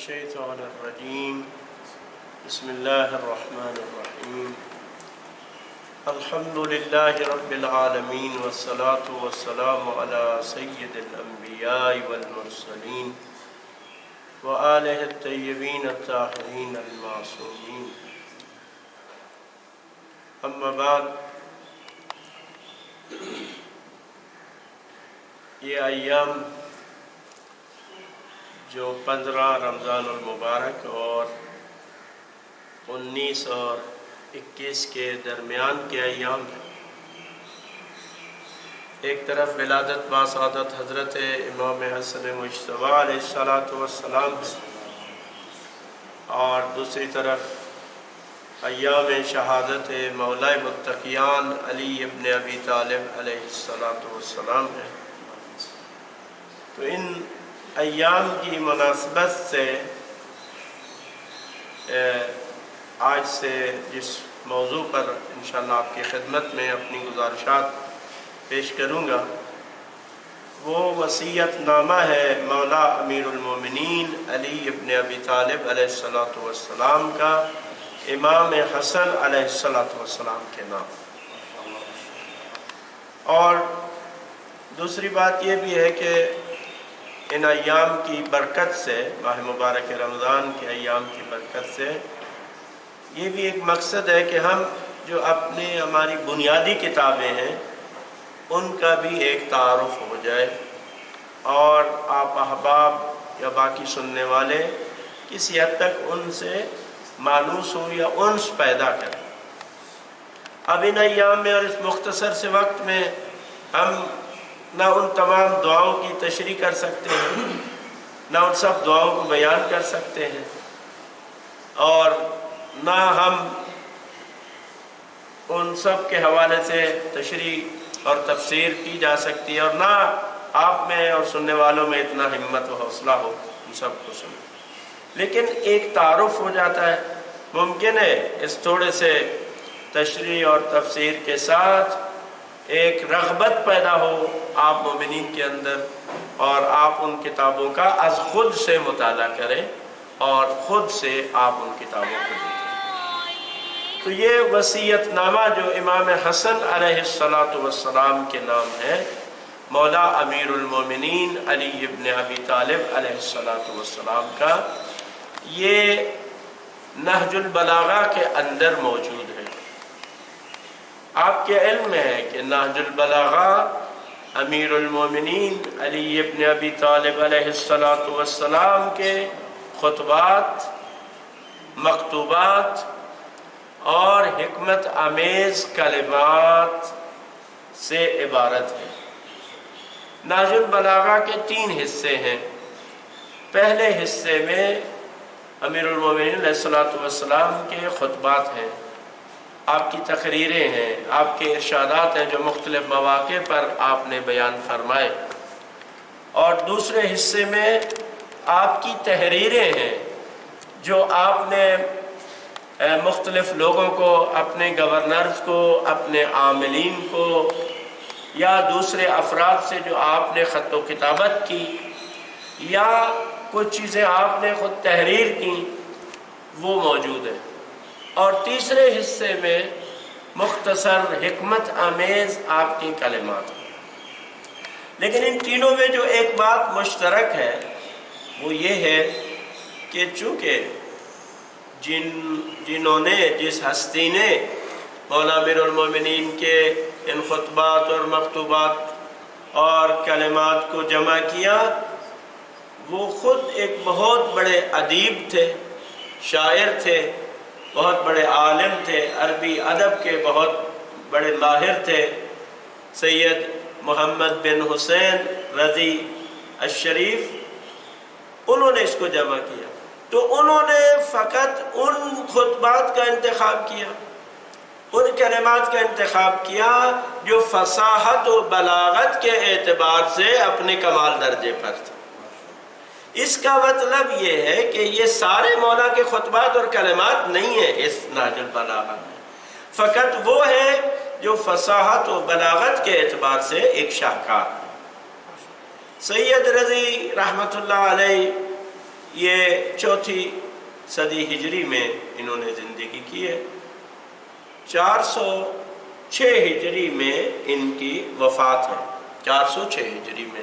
الشيطان الرجيم بسم الله الرحمن الرحيم الحمد لله رب العالمين والصلاة والسلام على سيد الأنبياء والمرسلين وآله الطيبين الطاهرين المعصومين أما بعد یہ ایام جو 15 رمضان المبارک اور 19 اور 21 کے درمیان کے ایام ہیں، ایک طرف ولادت باسعادت حضرت امام حسن مجتبیٰ علیہ السلام ہے اور دوسری طرف ایام شہادت مولا متقیان علی ابن ابی طالب علیہ السلام ہے۔ تو ان ایام کی مناسبت سے آج سے جس موضوع پر انشاءاللہ آپ کی خدمت میں اپنی گزارشات پیش کروں گا وہ وصیت نامہ ہے مولا امیر المومنین علی ابن ابی طالب علیہ السلام کا امام حسن علیہ السلام کے نام۔ اور دوسری بات یہ بھی ہے کہ ان ایام کی برکت سے، ماہ مبارک رمضان کے ایام کی برکت سے یہ بھی ایک مقصد ہے کہ ہم جو ہماری بنیادی کتابیں ہیں ان کا بھی ایک تعارف ہو جائے اور آپ احباب یا باقی سننے والے کسی حد تک ان سے مانوس ہوں یا انس پیدا کریں۔ اب ان ایام میں اور اس مختصر سے وقت میں ہم نہ ان تمام دعاؤں کی تشریح کر سکتے ہیں، نہ ان سب دعاؤں کو بیان کر سکتے ہیں، اور نہ ہم ان سب کے حوالے سے تشریح اور تفسیر کی جا سکتی ہے، اور نہ آپ میں اور سننے والوں میں اتنا ہمت و حوصلہ ہو ان سب کو سنیں۔ لیکن ایک تعارف ہو جاتا ہے، ممکن ہے اس تھوڑے سے تشریح اور تفسیر کے ساتھ ایک رغبت پیدا ہو آپ مومنین کے اندر، اور آپ ان کتابوں کا از خود سے مطالعہ کریں اور خود سے آپ ان کتابوں کو دیکھیں۔ تو یہ وصیت نامہ جو امام حسن علیہ السلام کے نام ہے، مولا امیر المومنین علی ابن ابی طالب علیہ السلام کا، یہ نہج البلاغہ کے اندر موجود ہے۔ آپ کے علم میں ہے کہ نہج البلاغہ امیر المومنین علی ابن ابی طالب علیہ السلام کے خطبات، مکتوبات اور حکمت آمیز کلمات سے عبارت ہے۔ نہج البلاغہ کے 3 حصے ہیں۔ پہلے حصے میں امیر المومنین علیہ السلام کے خطبات ہیں، آپ کی تقریریں ہیں، آپ کے ارشادات ہیں جو مختلف مواقع پر آپ نے بیان فرمائے، اور دوسرے حصے میں آپ کی تحریریں ہیں جو آپ نے مختلف لوگوں کو، اپنے گورنرز کو، اپنے عاملین کو یا دوسرے افراد سے جو آپ نے خط و کتابت کی یا کچھ چیزیں آپ نے خود تحریر کی، وہ موجود ہے۔ اور تیسرے حصے میں مختصر حکمت آمیز آپ کی کلمات ہیں۔ لیکن ان تینوں میں جو ایک بات مشترک ہے وہ یہ ہے کہ چونکہ جنہوں نے، جس ہستی نے مولا امیر المومنین کے ان خطبات اور مکتوبات اور کلمات کو جمع کیا، وہ خود ایک بہت بڑے ادیب تھے، شاعر تھے، بہت بڑے عالم تھے، عربی ادب کے بہت بڑے ماہر تھے۔ سید محمد بن حسین رضی الشریف، انہوں نے اس کو جمع کیا۔ تو انہوں نے فقط ان خطبات کا انتخاب کیا، ان کلمات کا انتخاب کیا جو فصاحت و بلاغت کے اعتبار سے اپنے کمال درجے پر تھے۔ اس کا مطلب یہ ہے کہ یہ سارے مولا کے خطبات اور کلمات نہیں ہیں اس نہج البلاغہ میں، فقط وہ ہے جو فصاحت و بلاغت کے اعتبار سے ایک شاہکار۔ سید رضی رحمت اللہ علیہ یہ 4 صدی ہجری میں انہوں نے زندگی کی ہے۔ 406 ہجری میں ان کی وفات ہے، 406 ہجری میں،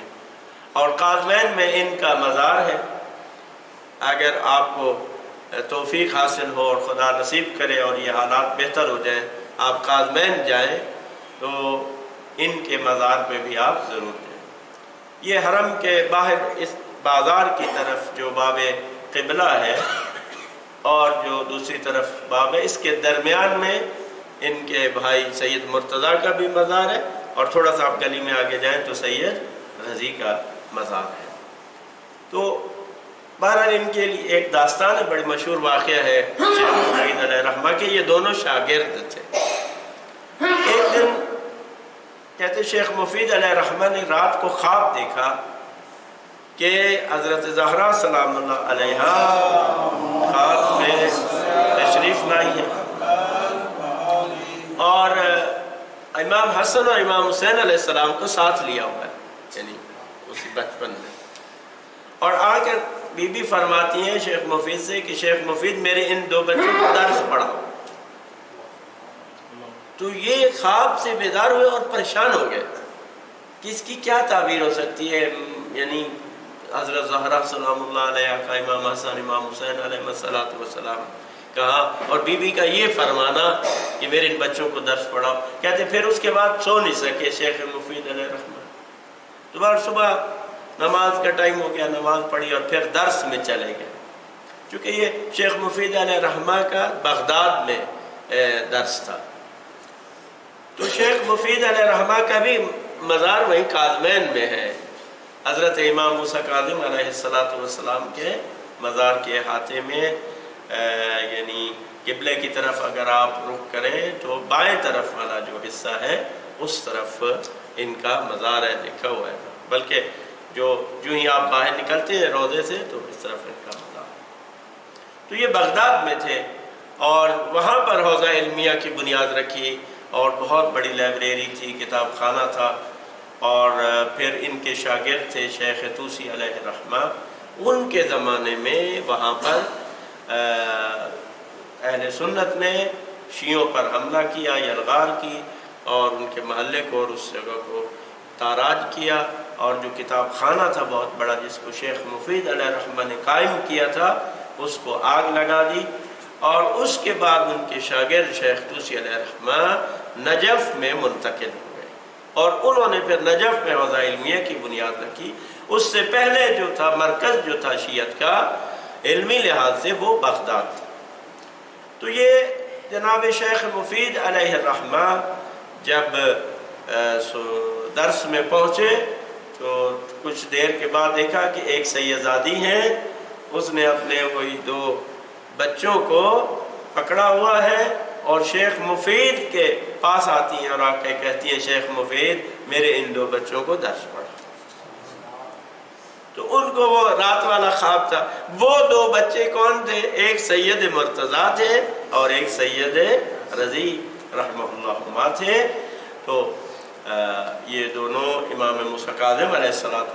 اور قازوین میں ان کا مزار ہے۔ اگر آپ کو توفیق حاصل ہو اور خدا نصیب کرے اور یہ حالات بہتر ہو جائیں، آپ قازوین جائیں تو ان کے مزار پہ بھی آپ ضرور جائیں۔ یہ حرم کے باہر اس بازار کی طرف جو باب قبلہ ہے اور جو دوسری طرف باب ہے، اس کے درمیان میں ان کے بھائی سید مرتضیٰ کا بھی مزار ہے، اور تھوڑا سا آپ گلی میں آگے جائیں تو سید رضی کا مزار ہے۔ تو بہرحال ان کے لیے ایک داستان ہے، بڑی مشہور واقعہ ہے شیخ مفید علیہ رحمہ کے۔ یہ دونوں شاگرد تھے۔ ایک دن کہتے شیخ مفید علیہ رحمہ نے رات کو خواب دیکھا کہ حضرت زہرا سلام اللہ علیہا خواب میں تشریف لائی ہے، اور امام حسن اور امام حسین علیہ السلام کو ساتھ لیا ہوا ہے، یعنی اسی بچپن میں۔ اور آ کر بی بی فرماتی ہیں شیخ مفید سے کہ شیخ مفید میرے ان 2 بچوں کو درس پڑھاؤ۔ تو یہ خواب سے بیدار ہوئے اور پریشان ہو گئے کہ اس کی کیا تعبیر ہو سکتی ہے، یعنی حضرت زہرا سلام اللہ علیہ کا امام حسن امام حسین علیہ السلام کہا، اور بی بی کا یہ فرمانا کہ میرے ان بچوں کو درس پڑھاؤ۔ کہتے پھر اس کے بعد سو نہیں سکے شیخ مفید علیہ رحمہ۔ دوبارہ صبح نماز کا ٹائم ہو گیا، نماز پڑھی اور پھر درس میں چلے گئے، چونکہ یہ شیخ مفید علیہ رحمہ کا بغداد میں درس تھا۔ تو شیخ مفید علیہ رحمہ کا بھی مزار وہیں قازوین میں ہے، حضرت امام موسیٰ کاظم علیہ السلام کے مزار کے احاطے میں، یعنی قبلے کی طرف اگر آپ رخ کریں تو بائیں طرف والا جو حصہ ہے اس طرف ان کا مزار ہے، لکھا ہوا ہے۔ بلکہ جو ہی آپ باہر نکلتے ہیں روضے سے تو اس طرف ان کا مزار ہے۔ تو یہ بغداد میں تھے، اور وہاں پر حوضہ علمیہ کی بنیاد رکھی، اور بہت بڑی لائبریری تھی، کتاب خانہ تھا۔ اور پھر ان کے شاگرد تھے شیخ طوسی علیہ رحمہ، ان کے زمانے میں وہاں پر اہل سنت نے شیعوں پر حملہ کیا، یلغار کی، اور ان کے محلے کو اور اس جگہ کو تاراج کیا، اور جو کتاب خانہ تھا بہت بڑا جس کو شیخ مفید علیہ رحمہ نے قائم کیا تھا اس کو آگ لگا دی۔ اور اس کے بعد ان کے شاگرد شیخ طوسی علیہ رحمہ نجف میں منتقل ہو گئے، اور انہوں نے پھر نجف میں حوضہ علمیہ کی بنیاد رکھی۔ اس سے پہلے جو تھا مرکز جو تھا شیعت کا علمی لحاظ سے وہ بغداد تھا۔ تو یہ جناب شیخ مفید علیہ الرحمہ جب درس میں پہنچے تو کچھ دیر کے بعد دیکھا کہ ایک سیدزادی ہیں، اس نے اپنے وہی 2 بچوں کو پکڑا ہوا ہے اور شیخ مفید کے پاس آتی ہیں اور آ کے کہتی ہیں شیخ مفید میرے ان 2 بچوں کو درس پڑھا۔ تو ان کو وہ رات والا خواب تھا۔ وہ 2 بچے کون تھے؟ ایک سید مرتضیٰ تھے اور ایک سید رضی رحمہ اللہ تھے۔ تو یہ دونوں امام موسیٰ کاظم علیہ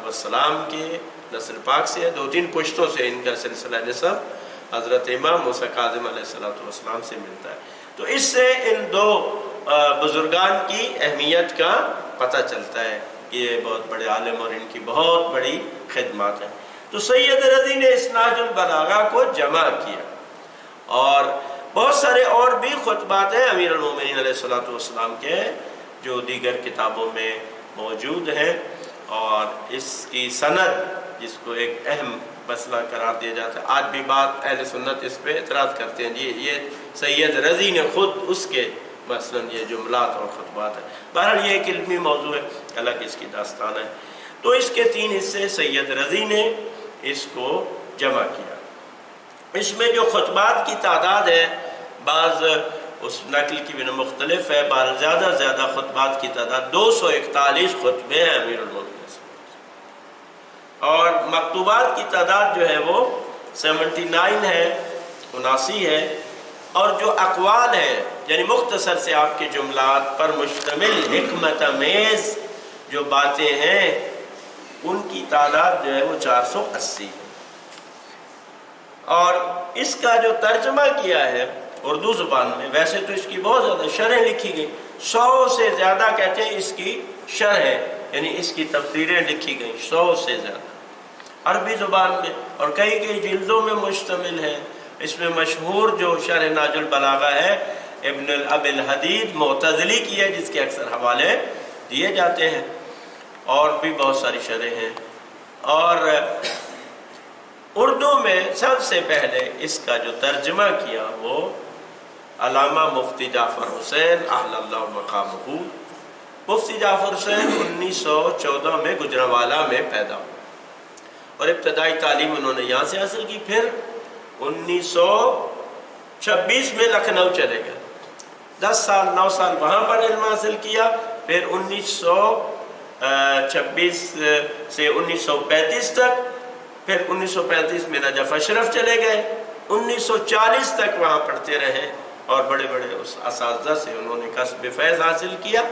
السلام کے نسل پاک سے 2-3 پشتوں سے ان کا سلسلہ نسب حضرت امام موسیٰ کاظم علیہ السلام سے ملتا ہے۔ تو اس سے ان 2 بزرگان کی اہمیت کا پتہ چلتا ہے کہ یہ بہت بڑے عالم اور ان کی بہت بڑی خدمات ہیں۔ تو سید رضی نے اسناد البلاغہ کو جمع کیا، اور بہت سارے اور بھی خطبات ہیں امیر المومنین علیہ السلام کے جو دیگر کتابوں میں موجود ہیں، اور اس کی سند جس کو ایک اہم مسئلہ قرار دیا جاتا ہے۔ آج بھی بات اہل سنت اس پہ اعتراض کرتے ہیں جی یہ سید رضی نے خود اس کے مثلا یہ جملات اور خطبات ہیں۔ بہرحال یہ ایک علمی موضوع ہے، الگ اس کی داستان ہے۔ تو اس کے 3 حصے سید رضی نے اس کو جمع کیا۔ اس میں جو خطبات کی تعداد ہے، بعض اس نقل کی بھی مختلف ہے، بعض زیادہ خطبات کی تعداد 241 خطبے ہیں امیر المومنین، اور مکتوبات کی تعداد جو ہے وہ 79 ہے، 79 ہے۔ اور جو اقوال ہیں یعنی مختصر سے آپ کے جملات پر مشتمل حکمت امیز جو باتیں ہیں ان کی تعداد جو ہے وہ 480 ہے۔ اور اس کا جو ترجمہ کیا ہے اردو زبان میں، ویسے تو اس کی بہت زیادہ شرح لکھی گئی، 100 سے زیادہ کہتے ہیں اس کی شرح ہے، یعنی اس کی تفسیریں لکھی گئیں 100 سے زیادہ عربی زبان میں، اور کئی کئی جلدوں میں مشتمل ہے۔ اس میں مشہور جو شرح ناج البلاغہ ہے ابن ابی الحدید معتزلی کی ہے، جس کے اکثر حوالے دیے جاتے ہیں، اور بھی بہت ساری شرح ہیں۔ اور اردو میں سب سے پہلے اس کا جو ترجمہ کیا وہ علامہ مفتی جعفر حسین احل اللہ مقامہ۔ مفتی جعفر حسین 1914 میں گجرانوالہ میں پیدا ہوئے اور ابتدائی تعلیم انہوں نے یہاں سے حاصل کی، پھر 1926 میں لکھنؤ چلے گئے، 10 سال 9 سال وہاں پر علم حاصل کیا، پھر 1926 سے 1935 تک، پھر 1935 میں نجف اشرف چلے گئے، 1940 تک وہاں پڑھتے رہے، اور بڑے بڑے اس اساتذہ سے انہوں نے کسب فیض حاصل کیا،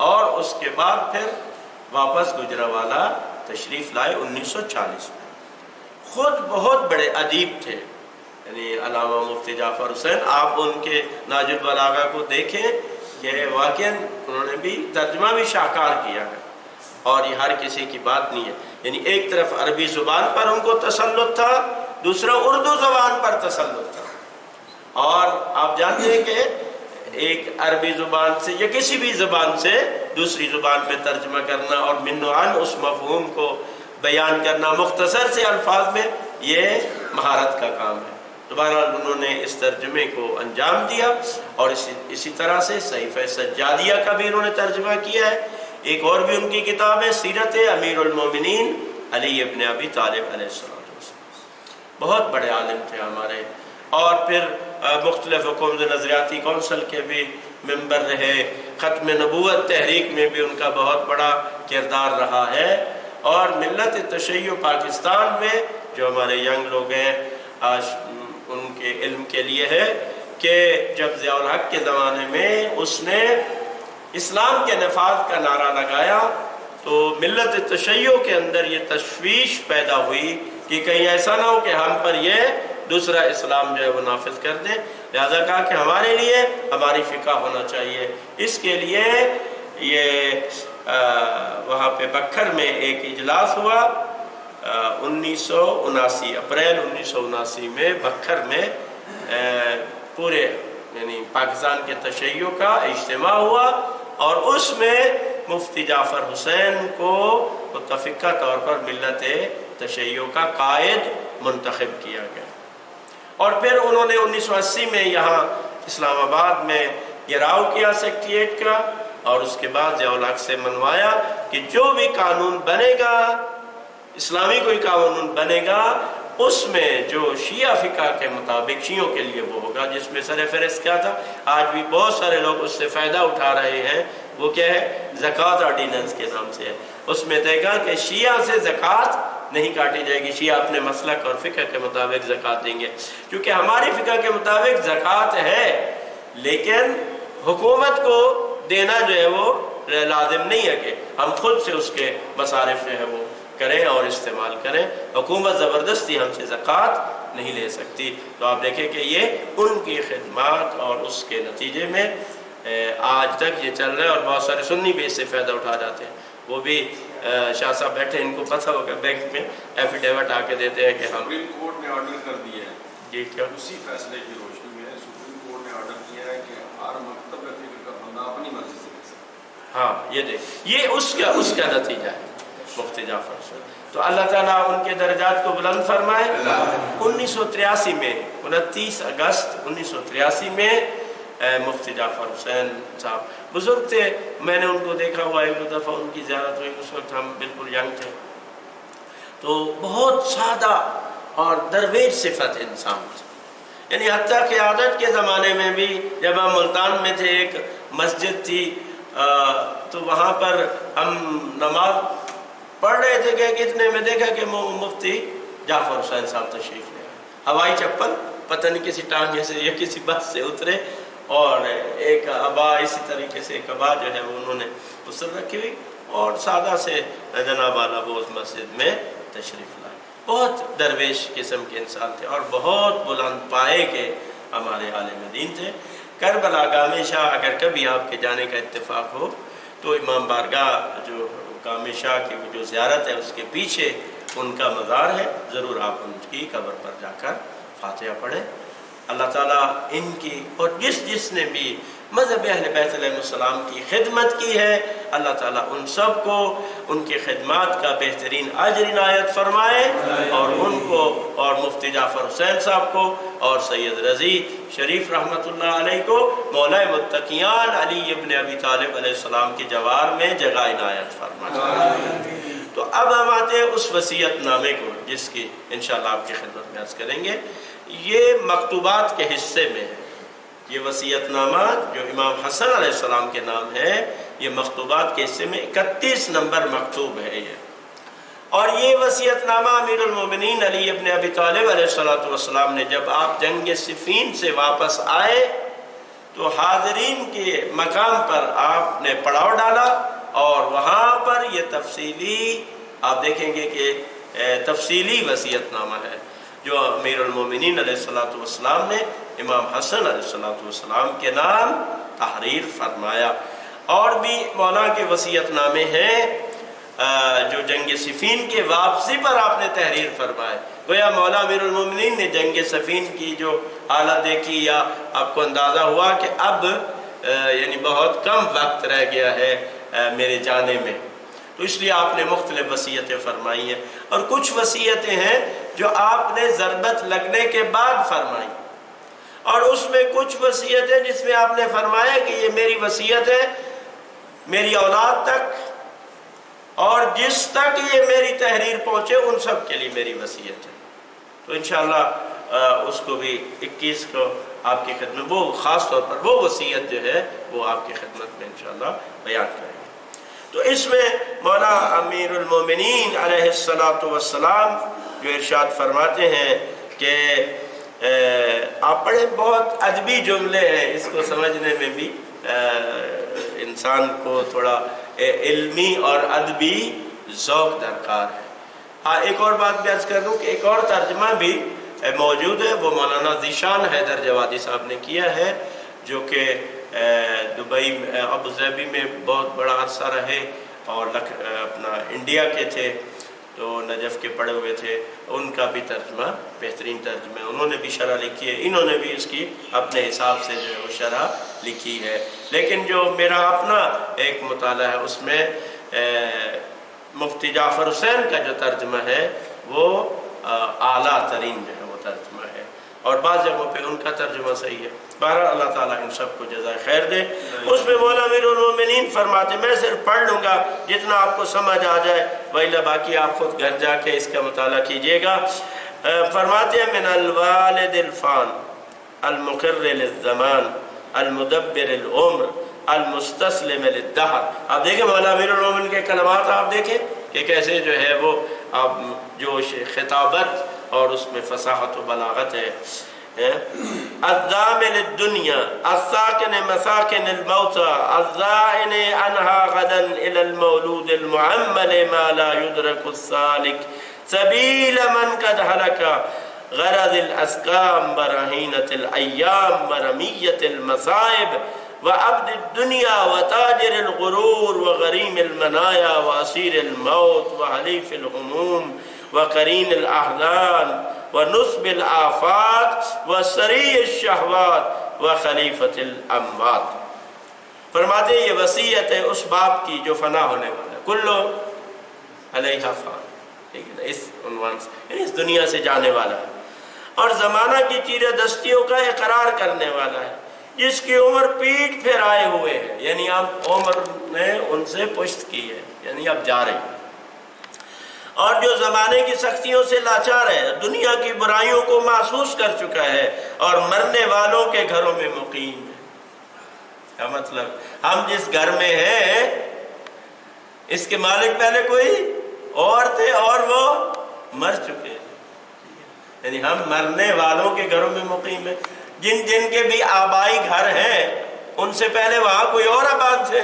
اور اس کے بعد پھر واپس گجرانوالہ تشریف لائے 1940 میں۔ خود بہت بڑے ادیب تھے، یعنی علامہ مفتی جعفر حسین، آپ ان کے ناج البلاغہ کو دیکھیں کہ واقعاً انہوں نے بھی ترجمہ بھی شاہکار کیا ہے، اور یہ ہر کسی کی بات نہیں ہے، یعنی ایک طرف عربی زبان پر ان کو تسلط تھا، دوسرا اردو زبان پر تسلط تھا، اور آپ جانتے ہیں کہ ایک عربی زبان سے یا کسی بھی زبان سے دوسری زبان میں ترجمہ کرنا اور من و عن اس مفہوم کو بیان کرنا مختصر سے الفاظ میں، یہ مہارت کا کام ہے۔ تو بہرحال انہوں نے اس ترجمے کو انجام دیا، اور اسی طرح سے صحیفہ سجادیہ کا بھی انہوں نے ترجمہ کیا ہے۔ ایک اور بھی ان کی کتاب ہے سیرت امیر المومنین علی ابن ابی طالب علیہ السلام، بہت بڑے عالم تھے ہمارے، اور پھر مختلف حکومت نظریاتی کونسل کے بھی ممبر رہے، ختم نبوت تحریک میں بھی ان کا بہت بڑا کردار رہا ہے، اور ملت تشیع پاکستان میں جو ہمارے ینگ لوگ ہیں آج ان کے علم کے لیے ہے کہ جب ضیاء الحق کے زمانے میں اس نے اسلام کے نفاذ کا نعرہ لگایا تو ملت تشیع کے اندر یہ تشویش پیدا ہوئی کہ کہیں ایسا نہ ہو کہ ہم پر یہ دوسرا اسلام جو ہے وہ نافذ کر دیں، لہذا کہا کہ ہمارے لیے ہماری فقہ ہونا چاہیے۔ اس کے لیے یہ وہاں پہ بکھر میں ایک اجلاس ہوا 1979 اپریل 1979 میں بکھر میں پورے یعنی پاکستان کے تشیع کا اجتماع ہوا، اور اس میں مفتی جعفر حسین کو متفقہ طور پر ملت تشیع کا قائد منتخب کیا گیا، اور پھر انہوں نے 1980 میں یہاں اسلام آباد میں گراؤ کیا سیکریٹریٹ کا، اور اس کے بعد ضیاء الحق سے منوایا کہ جو بھی قانون بنے گا، اسلامی کوئی قانون بنے گا، اس میں جو شیعہ فقہ کے مطابق شیعوں کے لیے وہ ہوگا، جس میں سر فہرست کیا تھا، آج بھی بہت سارے لوگ اس سے فائدہ اٹھا رہے ہیں، وہ کیا ہے، زکوٰۃ آرڈیننس کے نام سے ہے۔ اس میں دے گا کہ شیعہ سے زکوٰۃ نہیں کاٹی جائے گی، شیعہ اپنے مسلک اور فقہ کے مطابق زکوٰۃ دیں گے، کیونکہ ہماری فقہ کے مطابق زکوٰۃ ہے، لیکن حکومت کو دینا جو ہے وہ لازم نہیں ہے کہ ہم خود سے اس کے مصارف جو ہے وہ کریں اور استعمال کریں، حکومت زبردستی ہم سے زکوٰۃ نہیں لے سکتی۔ تو آپ دیکھیں کہ یہ ان کی خدمات اور اس کے نتیجے میں آج تک یہ چل رہا ہے، اور بہت سارے سنی بھی اس سے فائدہ اٹھا جاتے ہیں۔ وہ بھی شاہ صاحب بیٹھے، ان کو پتہ ہوگا، بینک میں ایفیڈیوٹ آ کے دیتے ہیں کہ ہم سپریم کورٹ نے آرڈر کر دیا ہے، جی کیا اسی فیصلے کی روشنی میں سپریم کورٹ نے آرڈر کیا ہے کہ ہر مکتب فکر کا بندہ اپنی مرضی سے لے سکتا ہے۔ ہاں یہ دیکھ، یہ اس کا نتیجہ ہے مفتی جعفر سے۔ تو اللہ تعالیٰ ان کے درجات کو بلند فرمائے۔ 1983 میں 29 اگست 1983 میں مفتی جعفر حسین صاحب بزرگ تھے، میں نے ان کو دیکھا ہوا ایک دو دفعہ، ان کی زیارت ہوئی، اس وقت ہم بالکل ینگ تھے، تو بہت سادہ اور درویش صفت انسان تھے، یعنی حتیٰ قیادت کے زمانے میں بھی جب ہم ملتان میں تھے، ایک مسجد تھی، تو وہاں پر ہم نماز پڑھ رہے تھے کہ اتنے میں دیکھا کہ مفتی جعفر حسین صاحب تشریف لے آئے، ہوائی چپل پتہ نہیں کسی ٹانگے سے یا کسی بس سے اترے، اور ایک عبا اسی طریقے سے ایک عبا جو ہے وہ انہوں نے اس طرح رکھی ہوئی، اور سادہ سے جناب والا وہ اس مسجد میں تشریف لائے۔ بہت درویش قسم کے انسان تھے اور بہت بلند پائے کے ہمارے عالم دین تھے۔ کربلا گامے شاہ اگر کبھی آپ کے جانے کا اتفاق ہو تو امام بارگاہ جو گامے شاہ کی جو زیارت ہے اس کے پیچھے ان کا مزار ہے، ضرور آپ ان کی قبر پر جا کر فاتحہ پڑھیں۔ اللہ تعالیٰ ان کی اور جس نے بھی مذہب اہل بیت علیہ السلام کی خدمت کی ہے، اللہ تعالیٰ ان سب کو ان کی خدمات کا بہترین اجر عنایت فرمائے، اور ان کو اور مفتی جعفر حسین صاحب کو اور سید رضی شریف رحمۃ اللہ علیہ کو مولا متقیان علی ابن ابی طالب علیہ السلام کے جوار میں جگہ عنایت فرمائے۔ تو اب ہم آتے ہیں اس وصیت نامے کو جس کی انشاءاللہ آپ کی خدمت میں عرض کریں گے۔ یہ مکتوبات کے حصے میں ہے، یہ وصیت نامہ جو امام حسن علیہ السلام کے نام ہے، یہ مکتوبات کے حصے میں 31 نمبر مکتوب ہے یہ، اور یہ وصیت نامہ امیر المومنین علی ابن ابی طالب علیہ السلام نے جب آپ جنگ صفین سے واپس آئے تو حاضرین کے مقام پر آپ نے پڑاؤ ڈالا، اور وہاں پر یہ تفصیلی آپ دیکھیں گے کہ تفصیلی وصیت نامہ ہے جو امیر المومنین علیہ السلام نے امام حسن علیہ السلام کے نام تحریر فرمایا۔ اور بھی مولا کے وصیت نامے ہیں جو جنگ صفین کے واپسی پر آپ نے تحریر فرمائے۔ گویا مولا امیر المومنین نے جنگ صفین کی جو حالت دیکھی، یا آپ کو اندازہ ہوا کہ اب یعنی بہت کم وقت رہ گیا ہے میرے جانے میں، تو اس لیے آپ نے مختلف وصیتیں فرمائی ہیں، اور کچھ وصیتیں ہیں جو آپ نے ضربت لگنے کے بعد فرمائی، اور اس میں کچھ وصیتیں جس میں آپ نے فرمایا کہ یہ میری وصیت ہے میری اولاد تک، اور جس تک یہ میری تحریر پہنچے ان سب کے لیے میری وصیت ہے۔ تو انشاءاللہ اس کو بھی 21 کو آپ کی خدمت، وہ خاص طور پر وہ وصیت جو ہے وہ آپ کی خدمت میں انشاءاللہ بیان کریں گے۔ تو اس میں مولا امیر المومنین علیہ السلام جو ارشاد فرماتے ہیں کہ آپ پڑھیں، بہت ادبی جملے ہیں، اس کو سمجھنے میں بھی انسان کو تھوڑا علمی اور ادبی ذوق درکار ہے۔ ہاں ایک اور بات بھی عرض کر دوں کہ ایک اور ترجمہ بھی موجود ہے، وہ مولانا ذیشان حیدر جوادی صاحب نے کیا ہے، جو کہ دبئی ابوظہبی میں بہت بڑا عرصہ رہے اور اپنا انڈیا کے تھے، تو نجف کے پڑھے ہوئے تھے، ان کا بھی ترجمہ بہترین ترجمہ ہے، انہوں نے بھی شرح لکھی ہے، انہوں نے بھی اس کی اپنے حساب سے جو ہے وہ شرح لکھی ہے، لیکن جو میرا اپنا ایک مطالعہ ہے اس میں مفتی جعفر حسین کا جو ترجمہ ہے وہ اعلیٰ ترین جو ہے وہ ترجمہ ہے، اور بعض جگہوں پہ ان کا ترجمہ صحیح ہے۔ بہرحال اللہ تعالیٰ ان سب کو جزائے خیر دے۔ اس میں مولا امیر المومنین فرماتے، میں صرف پڑھ لوں گا جتنا آپ کو سمجھ آ جائے، وإلا باقی آپ خود گھر جا کے اس کا مطالعہ کیجئے گا۔ فرماتے ہیں من الوالد الفان المقر للزمان المدبر العمر المستسلم للدہر۔ آپ دیکھیں مولا امیر المومنین کے کلمات، آپ دیکھیں کہ کیسے جو ہے وہ جو خطابت اور اس میں فصاحت و بلاغت ہے۔ الضامن الدنیا الساکن مساکن الموتى الزائن عنها غدا الى المولود المعمل ما لا يدرك السالك سبيل من قد هلك غرض الاسقام برهينة الايام ورمية المصائب وعبد الدنيا وتاجر الغرور وغريم المنايا واسير الموت وحليف الهموم وقرين الاحزان ونصب الآفات وسری الشہوات وخلیفۃ الاموات۔ فرماتے ہیں یہ وصیت ہے اس باپ کی جو فنا ہونے والا ہے، کلو علیہا فان، ٹھیک ہے نا، اس عنوان سے یعنی اس دنیا سے جانے والا ہے، اور زمانہ کی چیرے دستیوں کا اقرار کرنے والا ہے، جس کی عمر پیٹ پھیرائے ہوئے ہے، یعنی اب عمر نے ان سے پشت کی ہے، یعنی اب جا رہے ہیں، اور جو زمانے کی سختیوں سے لاچار ہے، دنیا کی برائیوں کو محسوس کر چکا ہے، اور مرنے والوں کے گھروں میں مقیم ہے۔ کیا مطلب؟ ہم جس گھر میں ہیں اس کے مالک پہلے کوئی اور تھے اور وہ مر چکے ہیں، یعنی ہم مرنے والوں کے گھروں میں مقیم ہیں، جن کے بھی آبائی گھر ہیں ان سے پہلے وہاں کوئی اور آباد تھے،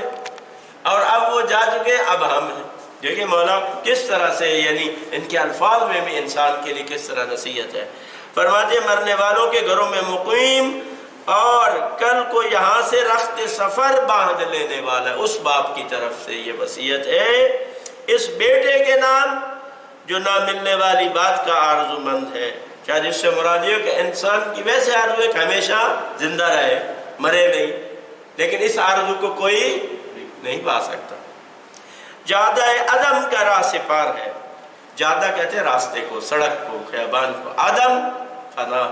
اور اب وہ جا چکے، اب ہم ہیں۔ دیکھیں مولا کس طرح سے یعنی ان کے الفاظ میں بھی انسان کے لیے کس طرح نصیحت ہے. فرماتے ہیں مرنے والوں کے گھروں میں مقیم اور کل کو یہاں سے رخت سفر باندھ لینے والا، اس باپ کی طرف سے یہ وصیت ہے اس بیٹے کے نام جو نہ ملنے والی بات کا آرزو مند ہے. شاید اس سے مراد یہ کہ انسان کی ویسے آرزو ہے کہ ہمیشہ زندہ رہے، مرے نہیں، لیکن اس آرزو کو کوئی نہیں پا سکتا. جادہ عدم کا راہ سے پار ہے. جادہ کہتے ہیں راستے کو، سڑک کو، خیابان کو. عدم فنا،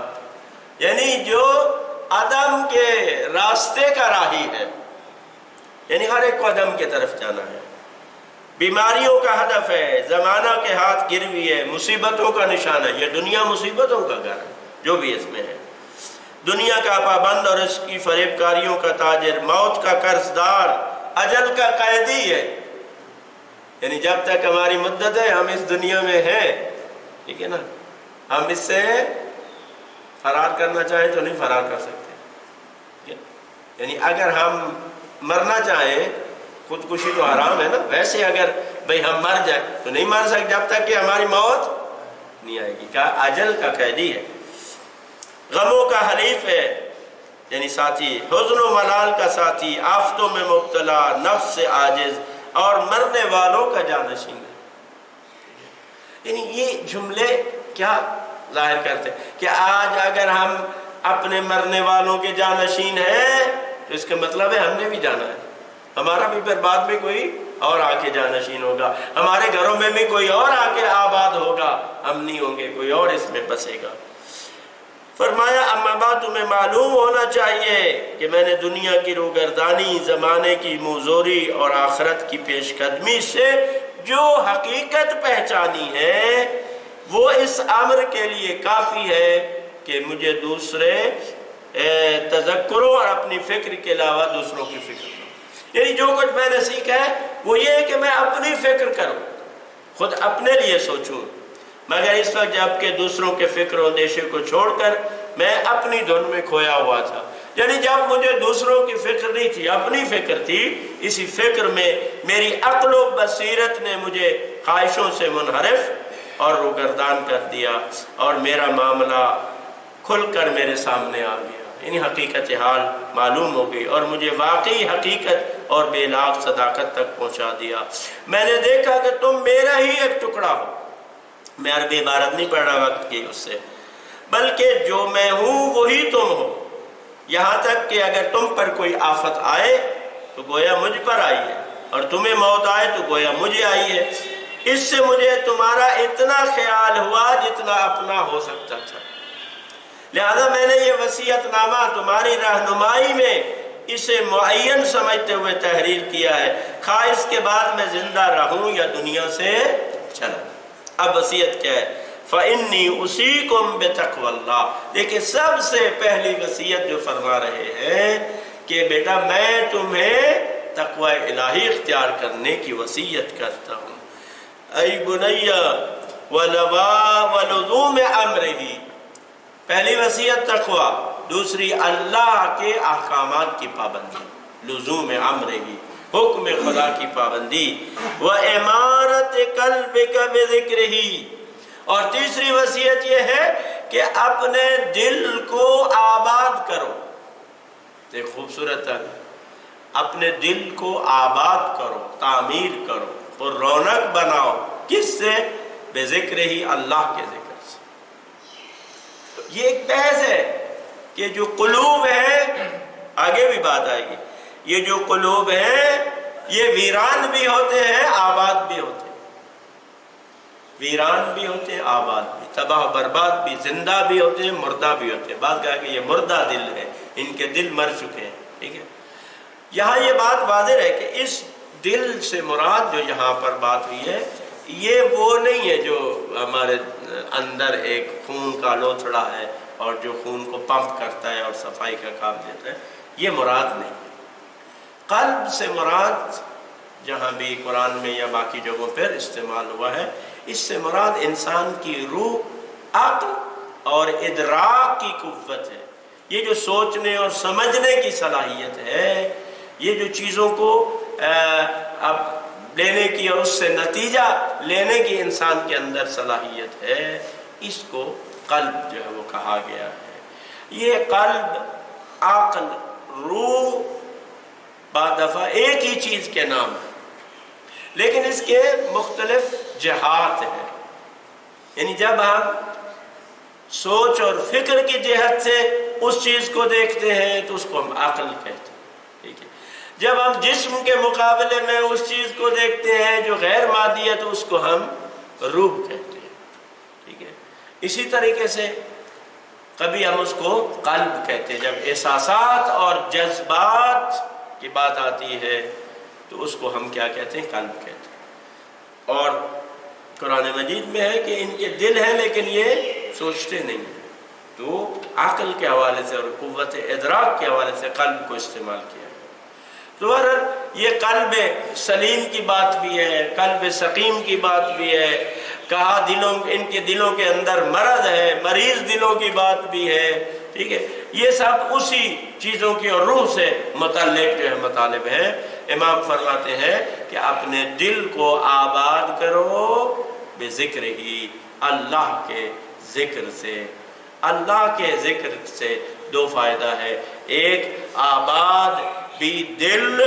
یعنی جو عدم کے راستے کا راہی ہے، یعنی ہر ایک کو عدم کی طرف جانا ہے. بیماریوں کا ہدف ہے، زمانہ کے ہاتھ گروی ہے، مصیبتوں کا نشانہ ہے. یہ دنیا مصیبتوں کا گھر ہے جو بھی اس میں ہے. دنیا کا پابند اور اس کی فریب کاریوں کا تاجر، موت کا قرض دار، اجل کا قیدی ہے. یعنی جب تک ہماری مدت ہے ہم اس دنیا میں ہیں، ٹھیک ہے نا، ہم اس سے فرار کرنا چاہیں تو نہیں فرار کر سکتے. یعنی اگر ہم مرنا چاہیں، خودکشی تو حرام ہے نا، ویسے اگر بھئی ہم مر جائیں تو نہیں مر سکتے جب تک کہ ہماری موت نہیں آئے گی. کہا اجل کا قیدی ہے، غموں کا حلیف ہے یعنی ساتھی، حزن و ملال کا ساتھی، آفتوں میں مبتلا، نفس سے عاجز اور مرنے والوں کا جانشین ہے. یعنی یہ جملے کیا ظاہر کرتے ہیں کہ آج اگر ہم اپنے مرنے والوں کے جانشین ہیں تو اس کا مطلب ہے ہم نے بھی جانا ہے. ہمارا بھی پھر بعد میں کوئی اور آ کے جانشین ہوگا، ہمارے گھروں میں بھی کوئی اور آ کے آباد ہوگا، ہم نہیں ہوں گے، کوئی اور اس میں بسے گا. فرمایا اما بعد تمہیں معلوم ہونا چاہیے کہ میں نے دنیا کی روگردانی، زمانے کی موزوری اور آخرت کی پیش قدمی سے جو حقیقت پہچانی ہے وہ اس امر کے لیے کافی ہے کہ مجھے دوسرے تذکروں اور اپنی فکر کے علاوہ دوسروں کی فکر کروں. یعنی جو کچھ میں نے سیکھا ہے وہ یہ ہے کہ میں اپنی فکر کروں، خود اپنے لیے سوچوں، مگر اس وقت جب کہ دوسروں کے فکر و اندیشے کو چھوڑ کر میں اپنی دھن میں کھویا ہوا تھا. یعنی جب مجھے دوسروں کی فکر نہیں تھی، اپنی فکر تھی، اسی فکر میں میری عقل و بصیرت نے مجھے خواہشوں سے منحرف اور روگردان کر دیا اور میرا معاملہ کھل کر میرے سامنے آ گیا. یعنی حقیقت حال معلوم ہو گئی اور مجھے واقعی حقیقت اور بے لاگ صداقت تک پہنچا دیا. میں نے دیکھا کہ تم میرا ہی ایک ٹکڑا ہو. میں عربی عبارت نہیں پڑھ رہا وقت کی اس سے، بلکہ جو میں ہوں وہی تم ہو. یہاں تک کہ اگر تم پر کوئی آفت آئے تو گویا مجھ پر آئی ہے، اور تمہیں موت آئے تو گویا مجھے آئی ہے. اس سے مجھے تمہارا اتنا خیال ہوا جتنا اپنا ہو سکتا تھا. لہذا میں نے یہ وصیت نامہ تمہاری رہنمائی میں اسے معین سمجھتے ہوئے تحریر کیا ہے، خواہ اس کے بعد میں زندہ رہوں یا دنیا سے چلا. اب وصیت کیا ہے؟ فَإِنِّي أُوصِيكُمْ بِتَقْوَى اللَّهِ. دیکھیں سب سے پہلی وصیت جو فرما رہے ہیں کہ بیٹا میں تمہیں تقوی الہی اختیار کرنے کی وصیت کرتا ہوں. اَيْ بُنَيَّ وَلُزُومِ أَمْرِهِ. پہلی وصیت تقوی، دوسری اللہ کے احکامات کی پابندی، لزوم امرہ، حکم خدا کی پابندی، وَإِمَارَةِ قَلْبِكَ بِذِكْرِهِ. اور تیسری وصیت یہ ہے کہ اپنے دل کو آباد کرو. دیکھ خوبصورت ہے، اپنے دل کو آباد کرو، تعمیر کرو، پر رونق بناؤ. کس سے؟ بے ذکر ہی، اللہ کے ذکر سے. یہ ایک بحث ہے کہ جو قلوب ہے، آگے بھی بات آئے گی، یہ جو قلوب ہیں یہ ویران بھی ہوتے ہیں، آباد بھی ہوتے ہیں. ویران بھی ہوتے ہیں، آباد بھی، تباہ برباد بھی، زندہ بھی ہوتے ہیں، مردہ بھی ہوتے ہیں. بعض کہا کہ یہ مردہ دل ہے، ان کے دل مر چکے ہیں. ٹھیک ہے، یہاں یہ بات واضح ہے کہ اس دل سے مراد جو یہاں پر بات ہوئی ہے یہ وہ نہیں ہے جو ہمارے اندر ایک خون کا لوتھڑا ہے اور جو خون کو پمپ کرتا ہے اور صفائی کا کام دیتا ہے، یہ مراد نہیں. قلب سے مراد جہاں بھی قرآن میں یا باقی جگہوں پر استعمال ہوا ہے، اس سے مراد انسان کی روح، عقل اور ادراک کی قوت ہے. یہ جو سوچنے اور سمجھنے کی صلاحیت ہے، یہ جو چیزوں کو اب لینے کی اور اس سے نتیجہ لینے کی انسان کے اندر صلاحیت ہے، اس کو قلب جو ہے وہ کہا گیا ہے۔ یہ قلب، عقل، روح بعض دفعہ ایک ہی چیز کے نام ہے، لیکن اس کے مختلف جہات ہیں۔ یعنی جب ہم سوچ اور فکر کی جہت سے اس چیز کو دیکھتے ہیں تو اس کو ہم عقل کہتے ہیں، ٹھیک ہے۔ جب ہم جسم کے مقابلے میں اس چیز کو دیکھتے ہیں جو غیر مادی ہے تو اس کو ہم روح کہتے ہیں، ٹھیک ہے۔ اسی طریقے سے کبھی ہم اس کو قلب کہتے ہیں، جب احساسات اور جذبات کی بات آتی ہے تو اس کو ہم کیا کہتے ہیں؟ قلب کہتے ہیں۔ اور قرآن مجید میں ہے کہ ان کے دل ہیں لیکن یہ سوچتے نہیں ہیں، تو عقل کے حوالے سے اور قوت ادراک کے حوالے سے قلب کو استعمال کیا ہے۔ تو یہ قلب سلیم کی بات بھی ہے، قلب سقیم کی بات بھی ہے، کہا ان کے دلوں کے اندر مرض ہے، مریض دلوں کی بات بھی ہے، ٹھیک ہے۔ یہ سب اسی چیزوں کی اور روح سے متعلق جو ہے مطالب ہیں۔ امام فرماتے ہیں کہ اپنے دل کو آباد کرو بذکر ہی، اللہ کے ذکر سے۔ اللہ کے ذکر سے دو فائدہ ہے، ایک آباد بھی دل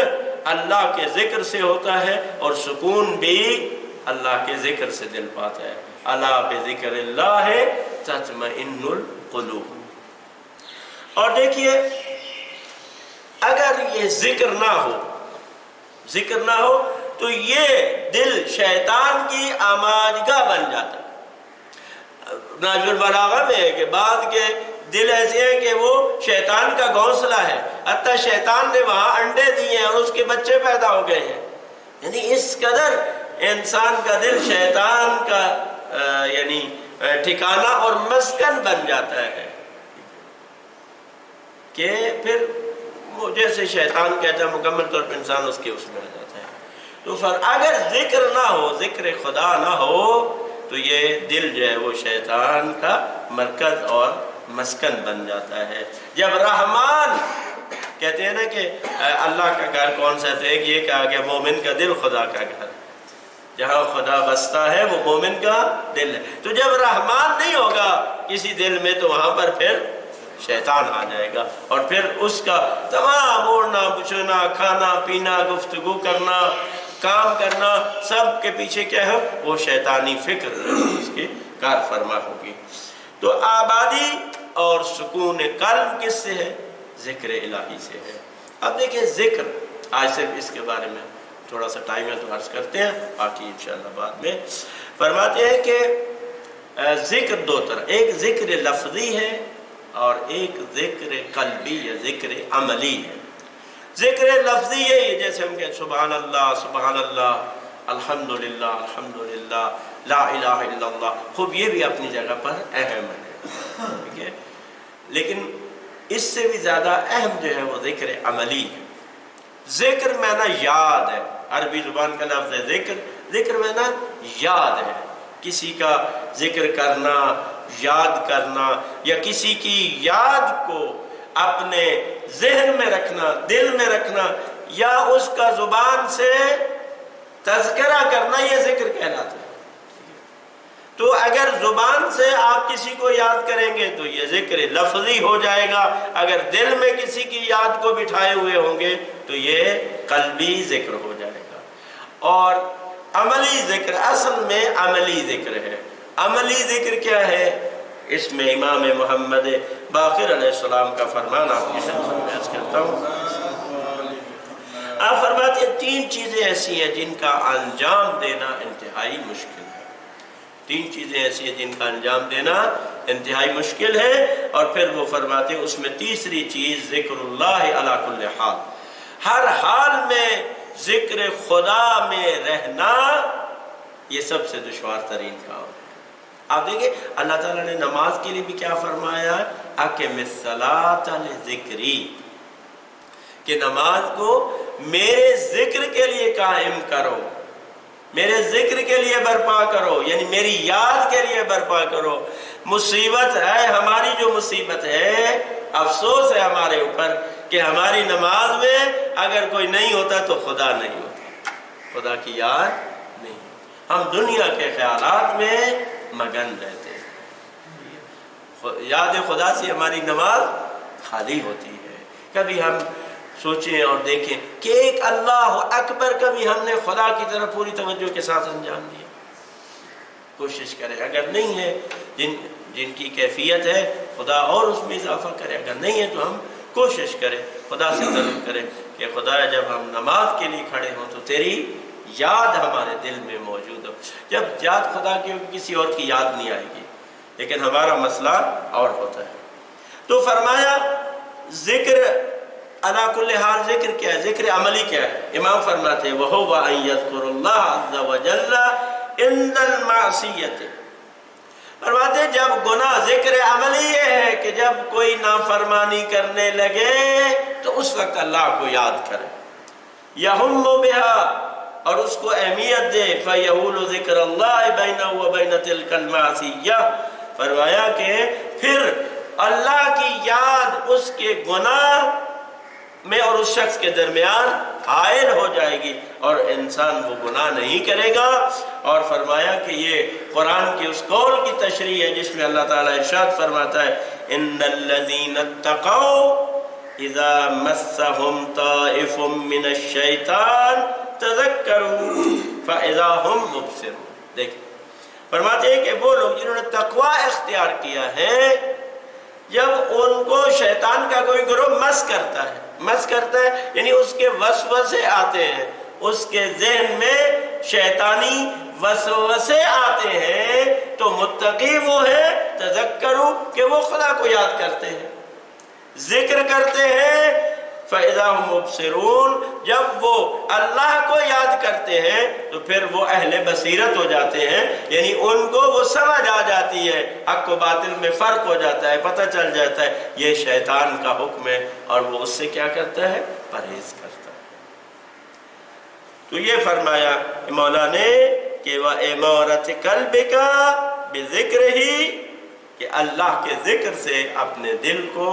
اللہ کے ذکر سے ہوتا ہے اور سکون بھی اللہ کے ذکر سے دل پاتا ہے۔ الا بذکر اللہ تطمئن القلوب۔ اور دیکھیے اگر یہ ذکر نہ ہو تو یہ دل شیطان کی آمادگاہ بن جاتا ہے۔ نہج البلاغہ میں ہے کہ بعض کے دل ایسے ہیں کہ وہ شیطان کا گھونسلہ ہے، حتیٰ شیطان نے وہاں انڈے دیے ہیں اور اس کے بچے پیدا ہو گئے ہیں۔ یعنی اس قدر انسان کا دل شیطان کا یعنی ٹھکانہ اور مسکن بن جاتا ہے کہ پھر وہ جیسے شیطان کہتا ہے مکمل طور پر انسان اس میں آ جاتا ہے۔ تو اگر ذکر نہ ہو، ذکر خدا نہ ہو تو یہ دل جو ہے وہ شیطان کا مرکز اور مسکن بن جاتا ہے۔ جب رحمان کہتے ہیں نا کہ اللہ کا گھر کون سا ہے، تو ایک یہ کہا گیا مومن کا دل خدا کا گھر، جہاں خدا بستا ہے وہ مومن کا دل ہے۔ تو جب رحمان نہیں ہوگا کسی دل میں تو وہاں پر پھر شیطان آ جائے گا، اور پھر اس کا تمام اوڑھنا بچھونا، کھانا پینا، گفتگو کرنا، کام کرنا، سب کے پیچھے کیا ہے؟ وہ شیطانی فکر اس کی کار فرما ہوگی۔ تو آبادی اور سکون قلب کس سے ہے؟ ذکر الہی سے ہے۔ اب دیکھیں ذکر، آج صرف اس کے بارے میں تھوڑا سا ٹائم ہے تو عرض کرتے ہیں، باقی انشاءاللہ بعد میں۔ فرماتے ہیں کہ ذکر دو طرح، ایک ذکر لفظی ہے اور ایک ذکر قلبی یا ذکر عملی ہے۔ ذکر لفظی یہی ہے جیسے ہم کہتے سبحان اللہ، الحمدللہ الحمدللہ، لا الہ الا اللہ۔ خوب یہ بھی اپنی جگہ پر اہم ہے، ٹھیک ہے، لیکن اس سے بھی زیادہ اہم جو ہے وہ ذکر عملی ہے۔ ذکر معنی یاد ہے، عربی زبان کا لفظ ہے ذکر، ذکر معنی یاد ہے، کسی کا ذکر کرنا، یاد کرنا، یا کسی کی یاد کو اپنے ذہن میں رکھنا، دل میں رکھنا، یا اس کا زبان سے تذکرہ کرنا، یہ ذکر کہلاتا ہے۔ تو اگر زبان سے آپ کسی کو یاد کریں گے تو یہ ذکر لفظی ہو جائے گا، اگر دل میں کسی کی یاد کو بٹھائے ہوئے ہوں گے تو یہ قلبی ذکر ہو جائے گا۔ اور عملی ذکر اصل میں عملی ذکر ہے۔ عملی ذکر کیا ہے؟ اس میں امام محمد باقر علیہ السلام کا فرمان آپ کی خدمت میں عرض کرتا ہوں۔ آپ فرماتے ہیں تین چیزیں ایسی ہیں جن کا انجام دینا انتہائی مشکل ہے۔ تین چیزیں ایسی ہیں جن کا انجام دینا انتہائی مشکل ہے، اور پھر وہ فرماتے ہیں اس میں تیسری چیز ذکر اللہ علی کل حال، ہر حال میں ذکر خدا میں رہنا یہ سب سے دشوار ترین کام ہے۔ آپ دیکھیں اللہ تعالیٰ نے نماز کے لیے بھی کیا فرمایا؟ اقم الصلاۃ لذکری، کہ نماز کو میرے ذکر کے لیے قائم کرو، میرے ذکر کے لیے برپا کرو، یعنی میری یاد کے لیے برپا کرو۔ مصیبت ہے ہماری، جو مصیبت ہے، افسوس ہے ہمارے اوپر کہ ہماری نماز میں اگر کوئی نہیں ہوتا تو خدا نہیں ہوتا۔ خدا کی یاد نہیں. ہم دنیا کے خیالات میں مگن رہتے ہیں. یاد خدا سے ہماری نماز خالی ہوتی ہے. کبھی ہم سوچیں اور دیکھیں کہ ایک اللہ اکبر کبھی ہم نے خدا کی طرف پوری توجہ کے ساتھ انجام دیا. کوشش کریں. اگر نہیں ہے جن کی کیفیت ہے خدا اور اس میں اضافہ کرے. اگر نہیں ہے تو ہم کوشش کریں, خدا سے طلب کریں کہ خدا جب ہم نماز کے لیے کھڑے ہوں تو تیری یاد ہمارے دل میں موجود ہو. جب یاد خدا کی کسی اور کی یاد نہیں آئے گی, لیکن ہمارا مسئلہ اور ہوتا ہے. تو فرمایا ذکر علی کل حال. ذکر کیا ہے؟ ذکر عملی کیا ہے؟ امام فرماتے ہیں وَهُوَ أَن يَذْكُرُ اللَّهَ عَزَّ وَجَلَّ عِنْدَ الْمَعْصِيَّةِ. فرماتے ہیں جب گناہ, ذکر عملی یہ ہے کہ جب کوئی نافرمانی کرنے لگے تو اس وقت اللہ کو یاد کرے. يَهُمُّ بِهَا, اور اس کو اہمیت دے. فَيَهُولُ ذِكْرَ اللَّهِ بَيْنَهُ وَبَيْنَ تِلْكَ الْمَعْصِيَّةِ. فرمایا کہ پھر اللہ کی یاد اس کے گناہ میں اور اس شخص کے درمیان حائل ہو جائے گی اور انسان وہ گناہ نہیں کرے گا. اور فرمایا کہ یہ قرآن کی اس قول کی تشریح ہے جس میں اللہ تعالیٰ ارشاد فرماتا ہے إِنَّ الَّذِينَ اتَّقَوْا إِذَا مَسَّهُمْ طَائِفٌ مِّنَ الشَّيْطَانِ تَذَكَّرُوا فَإِذَا هُمْ مُبْصِرُونَ. دیکھ فرماتے ہیں کہ وہ لوگ جنہوں نے تقوی اختیار کیا ہے, جب ان کو شیطان کا کوئی گروہ مس کرتا ہے یعنی اس کے وسوسے آتے ہیں, اس کے ذہن میں شیطانی وسوسے آتے ہیں, تو متقی وہ ہے تذکروا کہ وہ خدا کو یاد کرتے ہیں, ذکر کرتے ہیں. فَإِذَا هُمْ مُبْصِرُونَ, جب وہ اللہ کو یاد کرتے ہیں تو پھر وہ اہل بصیرت ہو جاتے ہیں, یعنی ان کو وہ سمجھ آ جاتی ہے, حق و باطل میں فرق ہو جاتا ہے, پتہ چل جاتا ہے یہ شیطان کا حکم ہے, اور وہ اس سے کیا کرتا ہے؟ پرہیز کرتا ہے. تو یہ فرمایا مولا نے کہ وَإِمَارَةِ قَلْبِكَ بِذِكْرِهِ, کہ اللہ کے ذکر سے اپنے دل کو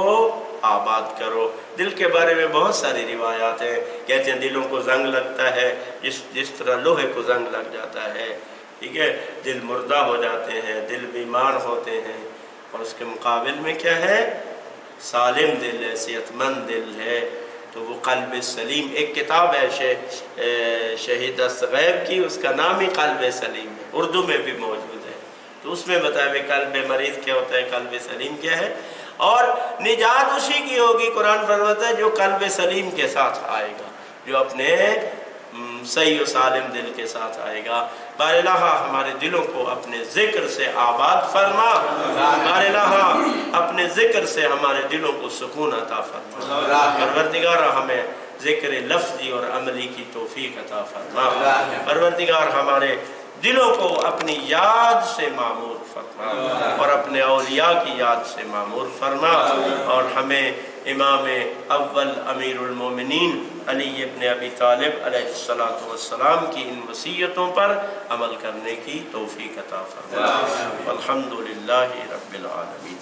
آباد کرو. دل کے بارے میں بہت ساری روایات ہیں. کہتے ہیں دلوں کو زنگ لگتا ہے جس طرح لوہے کو زنگ لگ جاتا ہے, ٹھیک ہے, دل مردہ ہو جاتے ہیں, دل بیمار ہوتے ہیں. اور اس کے مقابل میں کیا ہے؟ سالم دل ہے, صحت مند دل ہے. تو وہ قلب سلیم, ایک کتاب ہے شہید غیب کی, اس کا نام ہی قلب سلیم ہے, اردو میں بھی موجود ہے. تو اس میں بتایا کہ قلب مریض کیا ہوتا ہے, قلب سلیم کیا ہے, اور نجات اسی کی ہوگی. قرآن فرماتا ہے جو قلب سلیم کے ساتھ آئے گا, جو اپنے صحیح و سالم دل کے ساتھ آئے گا. بار الہ ہمارے دلوں کو اپنے ذکر سے آباد فرما. بار الہ اپنے ذکر سے ہمارے دلوں کو سکون عطا فرما. پروردگار ہمیں ذکر لفظی اور عملی کی توفیق عطا فرما. پروردگار ہمارے دلوں کو اپنی یاد سے معمور فرما, اور اپنے اولیاء کی یاد سے معمور فرما. اور ہمیں امام اول امیر المومنین علی ابن ابی طالب علیہ السلام کی ان وصیتوں پر عمل کرنے کی توفیق عطا فرما. والحمدللہ رب العالمین.